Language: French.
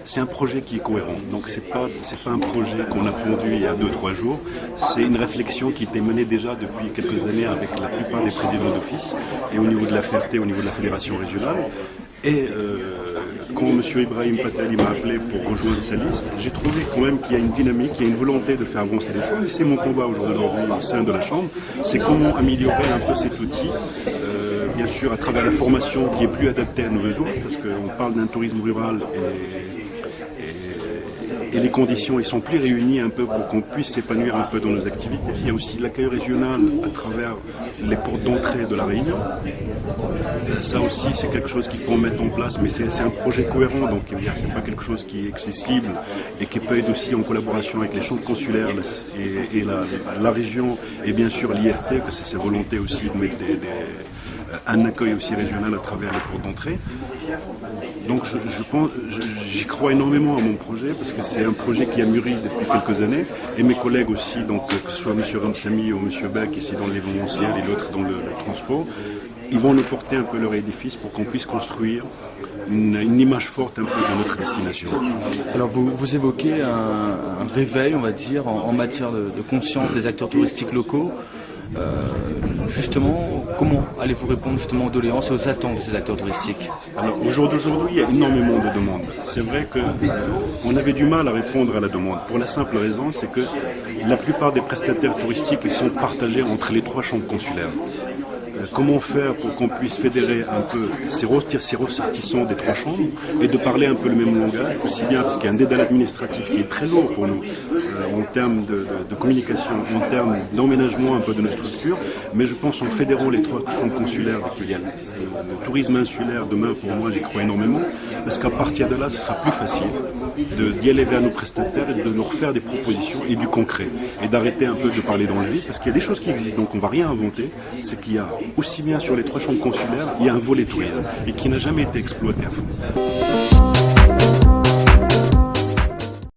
c'est un projet qui est cohérent. Donc c'est pas un projet qu'on a pondu il y a 2-3 jours. C'est une réflexion qui était menée déjà depuis quelques années avec la plupart des présidents d'office et au niveau de la Ferté, au niveau de la fédération régionale. Et quand M. Ibrahim Patel m'a appelé pour rejoindre sa liste, j'ai trouvé quand même qu'il y a une dynamique, qu'il y a une volonté de faire avancer les choses. Et c'est mon combat aujourd'hui au sein de la Chambre, c'est comment améliorer un peu cet outil, bien sûr à travers la formation qui est plus adaptée à nos besoins, parce qu'on parle d'un tourisme rural et les conditions, ils sont plus réunies un peu pour qu'on puisse s'épanouir un peu dans nos activités. Il y a aussi l'accueil régional à travers les portes d'entrée de la Réunion. Ça aussi, c'est quelque chose qu'il faut mettre en place, mais c'est un projet cohérent, donc c'est pas quelque chose qui est accessible et qui peut être aussi en collaboration avec les chambres consulaires et la région et bien sûr l'IFT, que c'est sa volonté aussi de mettre un accueil aussi régional à travers les portes d'entrée. Donc j'y crois énormément à mon projet parce que c'est un projet qui a mûri depuis quelques années et mes collègues aussi, donc que ce soit M. Ramsamy ou M. Beck ici dans l'événementiel et l'autre dans le transport, ils vont nous porter un peu leur édifice pour qu'on puisse construire une image forte un peu de notre destination. Alors vous évoquez un réveil, on va dire, en matière de conscience des acteurs touristiques locaux. Justement, comment allez-vous répondre justement aux doléances et aux attentes de ces acteurs touristiques? Alors au jour d'aujourd'hui, il y a énormément de demandes. C'est vrai qu'on avait du mal à répondre à la demande. Pour la simple raison, c'est que la plupart des prestataires touristiques ils sont partagés entre les 3 chambres consulaires. Comment faire pour qu'on puisse fédérer un peu ces ressortissants des 3 chambres et de parler un peu le même langage, aussi bien parce qu'il y a un dédale administratif qui est très lourd pour nous en termes de communication, en termes d'emménagement un peu de nos structures, mais je pense en fédérant les 3 chambres consulaires, le tourisme insulaire demain pour moi j'y crois énormément, parce qu'à partir de là ce sera plus facile d'y aller vers nos prestataires et de nous refaire des propositions et du concret et d'arrêter un peu de parler dans le vide parce qu'il y a des choses qui existent, donc on ne va rien inventer, c'est qu'il y a aussi bien sur les 3 chambres consulaires, il y a un volet tourisme et qui n'a jamais été exploité à fond.